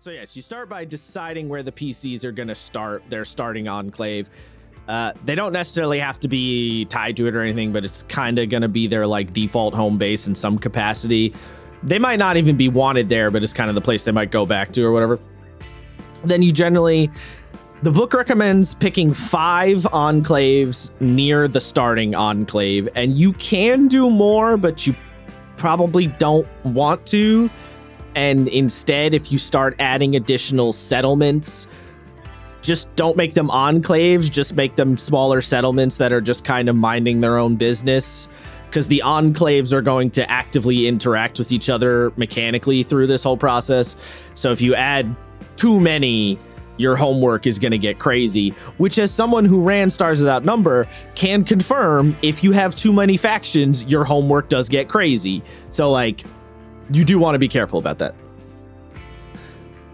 So yes, you start by deciding where the PCs are going to start. They're starting Enclave. They don't necessarily have to be tied to it or anything, but it's kind of going to be their like default home base in some capacity. They might not even be wanted there, but it's kind of the place they might go back to or whatever. Then you generally, the book recommends picking 5 enclaves near the starting enclave, and you can do more, but you probably don't want to. And instead, if you start adding additional settlements, just don't make them enclaves, just make them smaller settlements that are just kind of minding their own business, because the enclaves are going to actively interact with each other mechanically through this whole process. So if you add too many, your homework is going to get crazy, which as someone who ran Stars Without Number can confirm, if you have too many factions, your homework does get crazy. So like, you do want to be careful about that.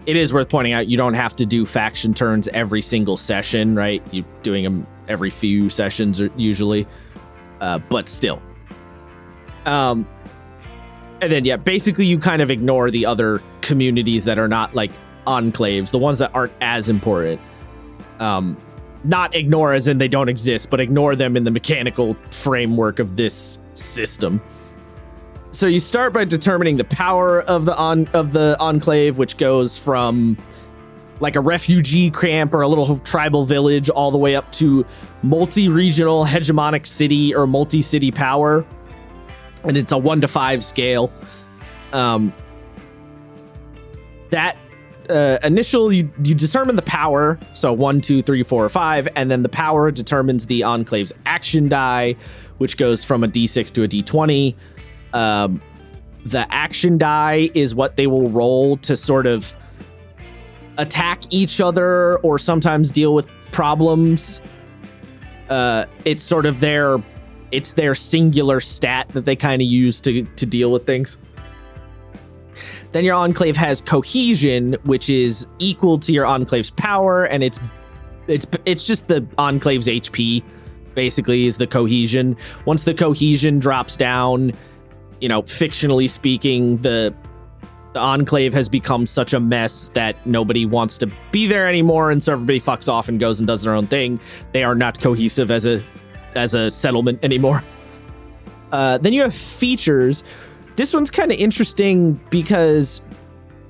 It is worth pointing out you don't have to do faction turns every single session, right? You're doing them every few sessions usually, but still. And then, yeah, basically you kind of ignore the other communities that are not like enclaves, the ones that aren't as important. Not ignore as in they don't exist, but ignore them in the mechanical framework of this system. So you start by determining the power of the enclave, which goes from like a refugee camp or a little tribal village all the way up to multi-regional hegemonic city or multi-city power. And it's a 1 to 5 scale. Initial, you determine the power. So 1, 2, 3, 4, 5. And then the power determines the enclave's action die, which goes from a D6 to a D20. The action die is what they will roll to sort of attack each other or sometimes deal with problems. It's sort of their singular stat that they kind of use to deal with things. Then your enclave has cohesion, which is equal to your enclave's power, and it's just the enclave's HP, basically, is the cohesion. Once the cohesion drops down, you know, fictionally speaking, the enclave has become such a mess that nobody wants to be there anymore, and so everybody fucks off and goes and does their own thing. They are not cohesive as a settlement anymore. Then you have features. This one's kind of interesting because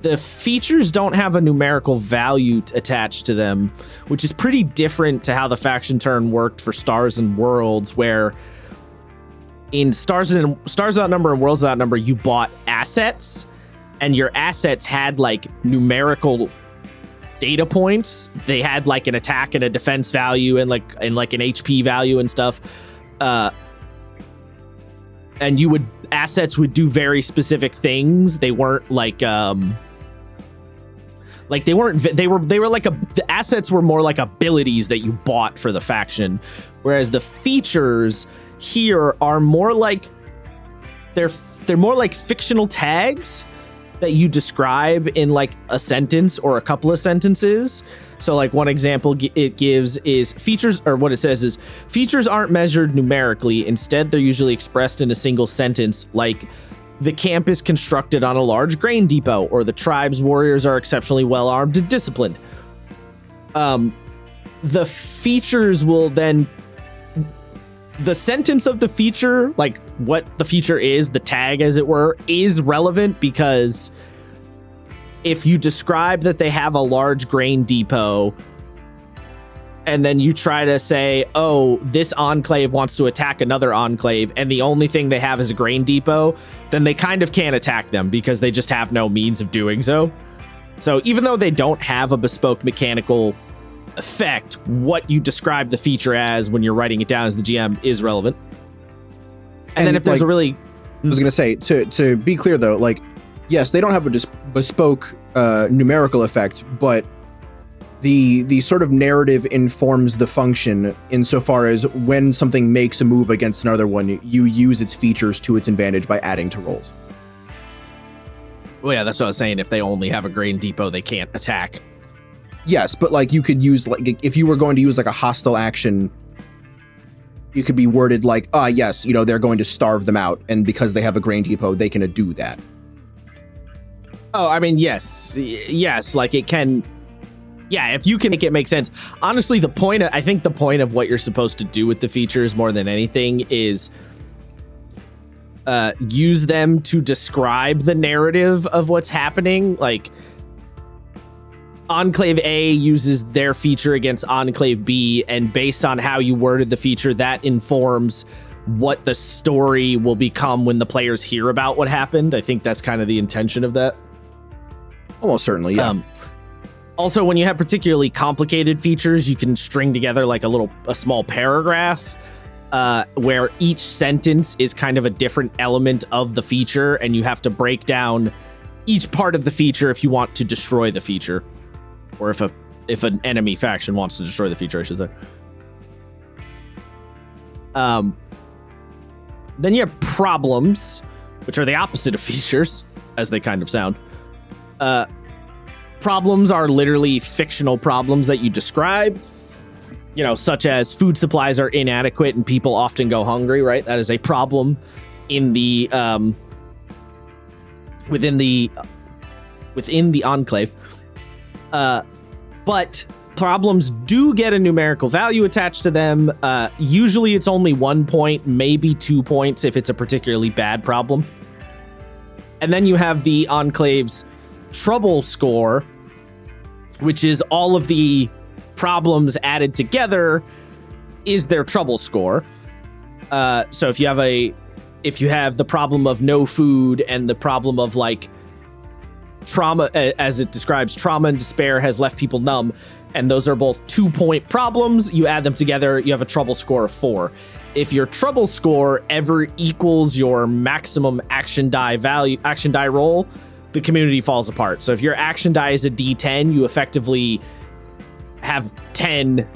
the features don't have a numerical value attached to them, which is pretty different to how the faction turn worked for Stars and Worlds, where in Stars Without Number and Worlds Without Number, you bought assets, and your assets had like numerical data points. They had like an attack and a defense value and like an HP value and stuff. And assets would do very specific things. They weren't like the assets were more like abilities that you bought for the faction, whereas the features here are more like they're more like fictional tags that you describe in like a sentence or a couple of sentences. So like one example it gives is features, or what it says is features aren't measured numerically. Instead, they're usually expressed in a single sentence, like the camp is constructed on a large grain depot, or the tribe's warriors are exceptionally well armed and disciplined. The features will then, the sentence of the feature, like what the feature is, the tag as it were, is relevant because if you describe that they have a large grain depot and then you try to say, oh, this enclave wants to attack another enclave and the only thing they have is a grain depot, then they kind of can't attack them because they just have no means of doing so. So even though they don't have a bespoke mechanical effect, what you describe the feature as when you're writing it down as the GM is relevant. And then if there's I was going to say, to be clear though, like, yes, they don't have a bespoke numerical effect, but the sort of narrative informs the function insofar as when something makes a move against another one, you use its features to its advantage by adding to rolls. Well, yeah, that's what I was saying. If they only have a grain depot, they can't attack. Yes, but like you could use, like, if you were going to use like a hostile action, you could be worded like, yes, you know, they're going to starve them out, and because they have a grain depot, they can do that. Oh, I mean, yes, like it can. Yeah, if you can make it make sense. Honestly, I think the point of what you're supposed to do with the features more than anything is use them to describe the narrative of what's happening. Like Enclave A uses their feature against Enclave B, and based on how you worded the feature, that informs what the story will become when the players hear about what happened. I think that's kind of the intention of that. Almost certainly, yeah. Also, when you have particularly complicated features, you can string together like a small paragraph where each sentence is kind of a different element of the feature, and you have to break down each part of the feature if you want to destroy the feature, or if an enemy faction wants to destroy the feature, I should say. Then you have problems, which are the opposite of features, as they kind of sound. Problems are literally fictional problems that you describe, such as food supplies are inadequate and people often go hungry, right? That is a problem in the within the Enclave. But problems do get a numerical value attached to them. Usually it's only 1 point, maybe 2 points if it's a particularly bad problem. And then you have the Enclave's trouble score, which is all of the problems added together is their trouble score. So if you have the problem of no food and the problem of like trauma, as it describes, trauma and despair has left people numb, and those are both 2-point problems, you add them together, you have a trouble score of 4. If your trouble score ever equals your maximum action die roll, the community falls apart. So if your action die is a D10, you effectively have 10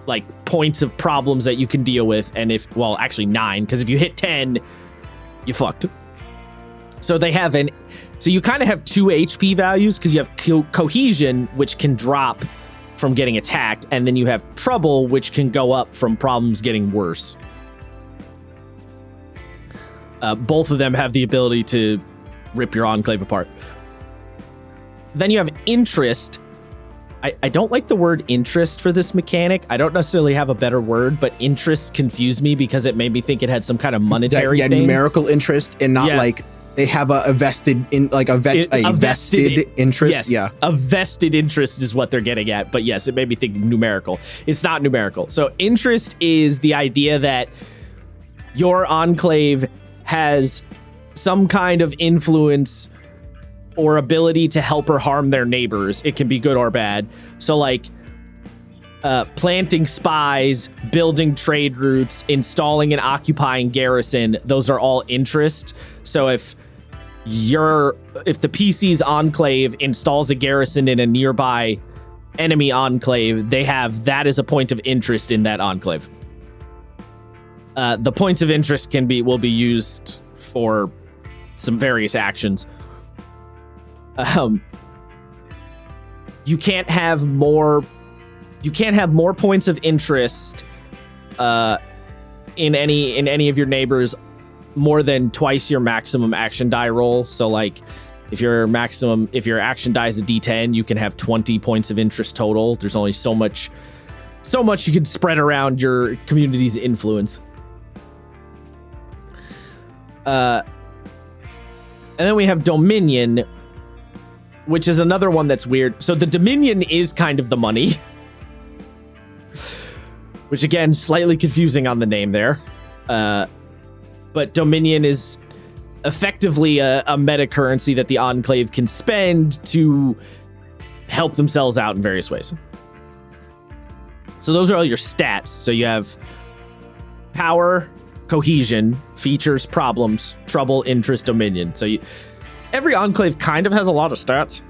like points of problems that you can deal with, and actually 9, because if you hit 10, you fucked. So you kind of have 2 HP values, because you have cohesion, which can drop from getting attacked, and then you have trouble, which can go up from problems getting worse. Both of them have the ability to rip your Enclave apart. Then you have interest. I don't like the word interest for this mechanic. I don't necessarily have a better word, but interest confused me because it made me think it had some kind of monetary thing. Numerical interest, and not like they have a vested interest. Yes, a vested interest is what they're getting at. But yes, it made me think numerical. It's not numerical. So interest is the idea that your Enclave has some kind of influence or ability to help or harm their neighbors. It can be good or bad. So like planting spies, building trade routes, installing and occupying garrison, those are all interest. So if the PC's Enclave installs a garrison in a nearby enemy Enclave, they have that as a point of interest in that Enclave. The points of interest will be used for some various actions. You can't have more points of interest in any of your neighbors more than twice your maximum action die roll. So like if your action die is a D10, you can have 20 points of interest total. There's only so much you can spread around your community's influence. And then we have Dominion, which is another one that's weird. So the Dominion is kind of the money, which again, slightly confusing on the name there. But Dominion is effectively a meta currency that the Enclave can spend to help themselves out in various ways. So those are all your stats. So you have power, cohesion, features, problems, trouble, interest, Dominion. So every Enclave kind of has a lot of stats.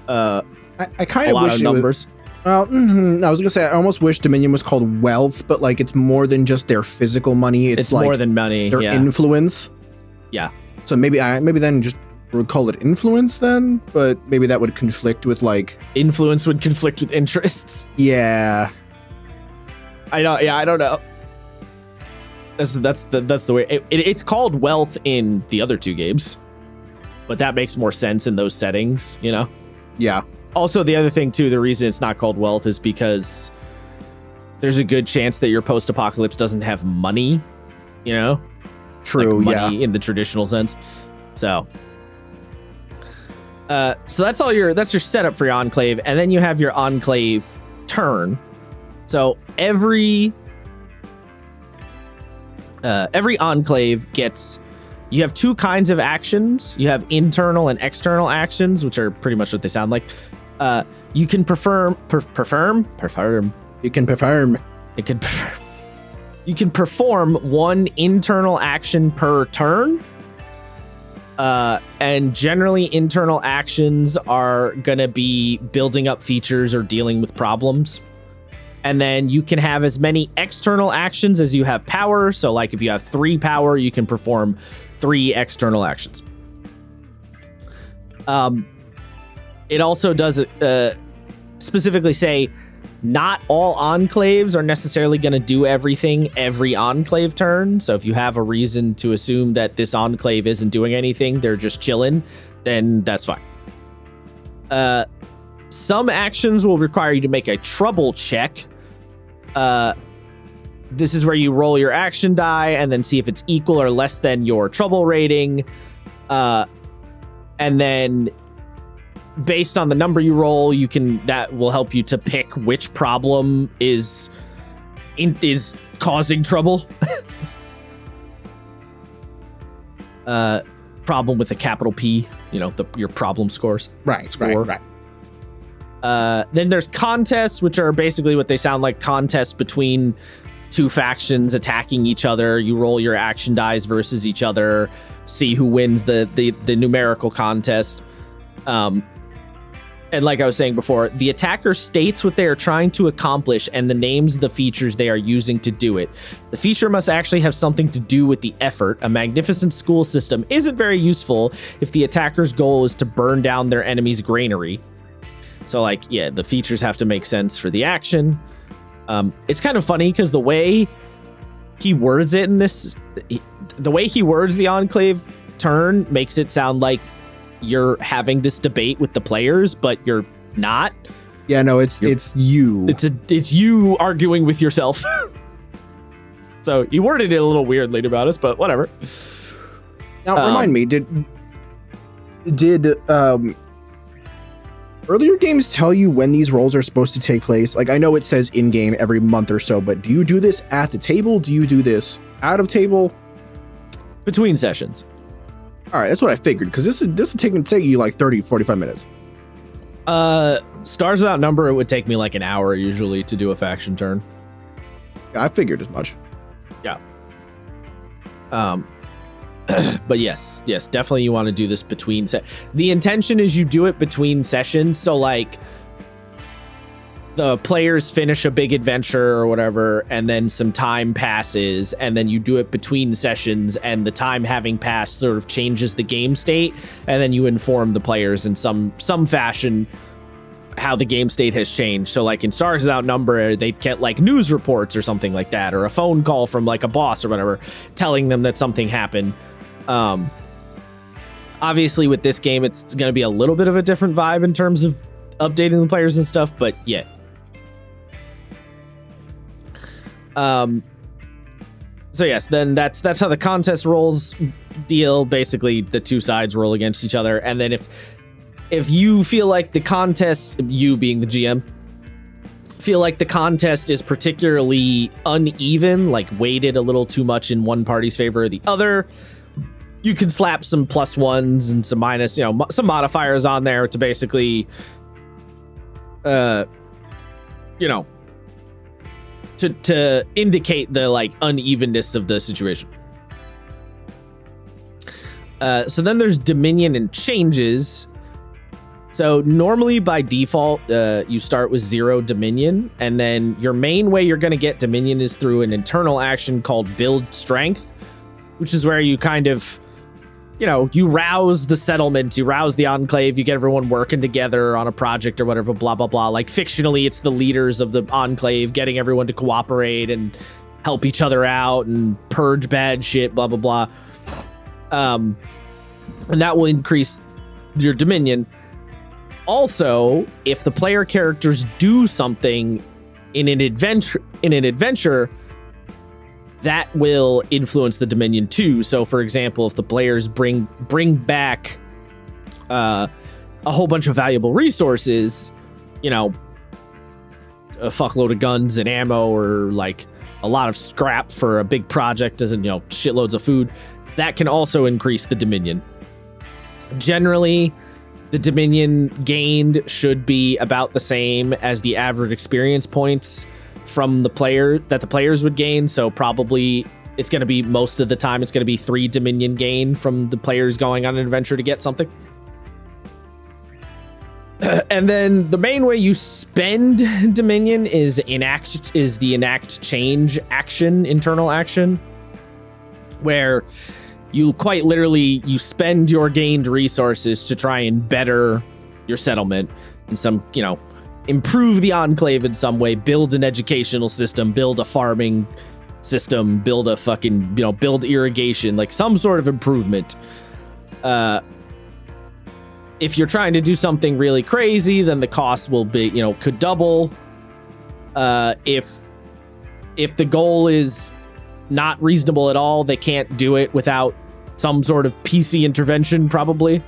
I kind of wish numbers. I was gonna say I almost wish Dominion was called wealth, but like it's more than just their physical money. It's like more than money. Their influence. Yeah. So maybe then just would call it influence then, but maybe that would conflict with like influence would conflict with interests. Yeah. I don't know. That's the way it's called wealth in the other two games. but that makes more sense in those settings, you know? Yeah. Also, the other thing, too, the reason it's not called wealth is because there's a good chance that your post-apocalypse doesn't have money, you know? True, like money in the traditional sense. So that's your setup for your Enclave, and then you have your Enclave turn. So every Enclave gets... You have two kinds of actions. You have internal and external actions, which are pretty much what they sound like. You can perform. You can perform one internal action per turn. And generally internal actions are gonna be building up features or dealing with problems. And then you can have as many external actions as you have power. So like if you have 3 power, you can perform 3 external actions. It also does specifically say not all enclaves are necessarily going to do everything every enclave turn. So if you have a reason to assume that this enclave isn't doing anything, they're just chilling, then that's fine. Some actions will require you to make a trouble check. This is where you roll your action die and then see if it's equal or less than your trouble rating. And then based on the number you roll, that will help you to pick which problem is causing trouble. Problem with a capital P, you know, your problem scores. Right. Then there's contests, which are basically what they sound like, contests between 2 factions attacking each other. You roll your action dice versus each other, see who wins the numerical contest. And like I was saying before, the attacker states what they are trying to accomplish and the names of the features they are using to do it. The feature must actually have something to do with the effort. A magnificent school system isn't very useful if the attacker's goal is to burn down their enemy's granary. So like, yeah, the features have to make sense for the action. It's kind of funny because the way he words it in this, the way he words the Enclave turn makes it sound like you're having this debate with the players, but you're not. Yeah, no, it's you. It's you arguing with yourself. So he worded it a little weirdly, to be honest, but whatever. Now, remind me, did earlier games tell you when these rolls are supposed to take place? Like, I know it says in-game every month or so, but do you do this at the table? Do you do this out of table? Between sessions. All right, that's what I figured, because this would take you like 30, 45 minutes. Stars Without Number, it would take me like an hour usually to do a faction turn. Yeah, I figured as much. Yeah. But yes, definitely you want to do this between the intention is you do it between sessions, so like the players finish a big adventure or whatever, and then some time passes, and then you do it between sessions, and the time having passed sort of changes the game state, and then you inform the players in some fashion how the game state has changed. So like in Stars Without Number, they'd get like news reports or something like that, or a phone call from like a boss or whatever, telling them that something happened. Obviously with this game, it's going to be a little bit of a different vibe in terms of updating the players and stuff, but yeah. So yes, then that's how the contest rolls deal. Basically, the 2 sides roll against each other, and then if you feel like the contest, you being the GM, feel like the contest is particularly uneven, like weighted a little too much in one party's favor or the other, you can slap some +1s and some minus, some modifiers on there to basically, to indicate the like unevenness of the situation. So then there's Dominion and changes. So normally by default, you start with 0 Dominion, and then your main way you're going to get Dominion is through an internal action called Build Strength, which is where you kind of, you rouse the settlement, you rouse the Enclave, you get everyone working together on a project or whatever, blah, blah, blah. Like fictionally, it's the leaders of the Enclave getting everyone to cooperate and help each other out and purge bad shit, blah, blah, blah. and that will increase your dominion. Also, if the player characters do something in an adventure, that will influence the dominion too. So, for example, if the players bring back a whole bunch of valuable resources, you know, a fuckload of guns and ammo, or like a lot of scrap for a big project, as in, you know, shitloads of food, that can also increase the dominion. Generally, the dominion gained should be about the same as the average experience points from the player that the players would gain. So probably it's going to be, most of the time, it's going to be 3 dominion gain from the players going on an adventure to get something. And then the main way you spend dominion is the enact change action, internal action, where you quite literally, you spend your gained resources to try and better your settlement and some, you know, improve the Enclave in some way, build an educational system, build a farming system, build a fucking, you know, build irrigation, like some sort of improvement. If you're trying to do something really crazy, then the cost will be, you know, could double. If the goal is not reasonable at all, they can't do it without some sort of PC intervention, probably.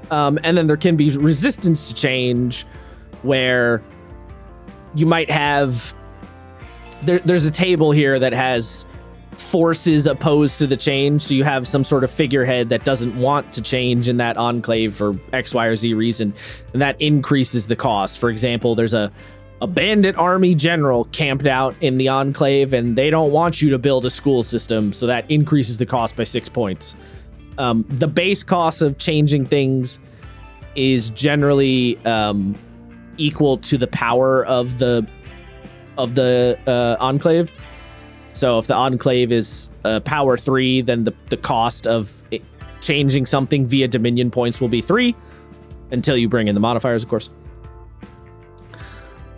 And then there can be resistance to change, where you might have, there's a table here that has forces opposed to the change. So you have some sort of figurehead that doesn't want to change in that Enclave for X, Y, or Z reason, and that increases the cost. For example, there's a bandit army general camped out in the Enclave, and they don't want you to build a school system, so that increases the cost by 6 points. The base cost of changing things is generally equal to the power of the Enclave. So if the Enclave is power 3, then the cost of changing something via Dominion points will be 3, until you bring in the modifiers, of course.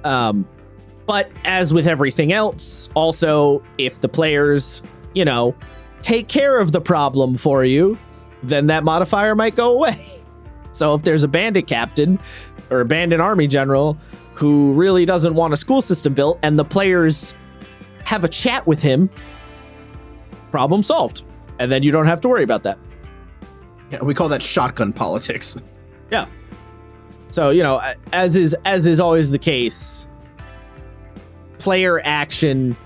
But as with everything else, also, if the players, you know, take care of the problem for you, then that modifier might go away. So if there's a bandit captain or a bandit army general who really doesn't want a school system built, and the players have a chat with him, problem solved. And then you don't have to worry about that. Yeah, we call that shotgun politics. Yeah. So, you know, as is always the case, player action,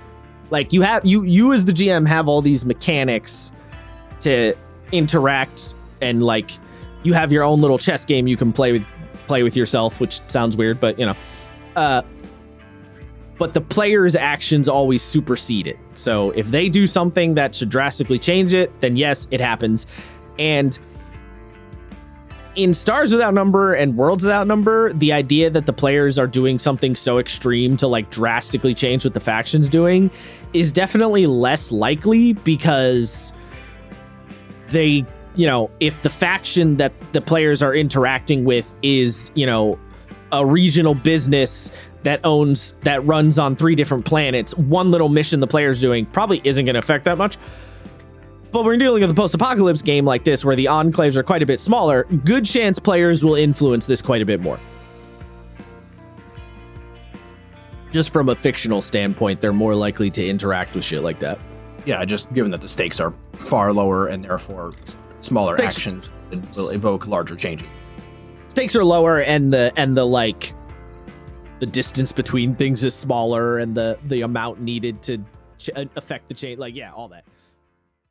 like you have, you as the GM have all these mechanics to interact, and like you have your own little chess game you can play with yourself, which sounds weird, but you know, but the player's actions always supersede it. So if they do something that should drastically change it, then yes, it happens. And in Stars Without Number and Worlds Without Number, the idea that the players are doing something so extreme to like drastically change what the faction's doing is definitely less likely, because they, you know, if the faction that the players are interacting with is, you know, a regional business that runs on 3 different planets, one little mission the player's doing probably isn't going to affect that much. But we're dealing with a post-apocalypse game like this, where the enclaves are quite a bit smaller. Good chance players will influence this quite a bit more. Just from a fictional standpoint, they're more likely to interact with shit like that. Yeah, just given that the stakes are far lower and therefore smaller actions will evoke larger changes. Stakes are lower, and the like the distance between things is smaller, and the amount needed to affect the change, like, yeah, all that.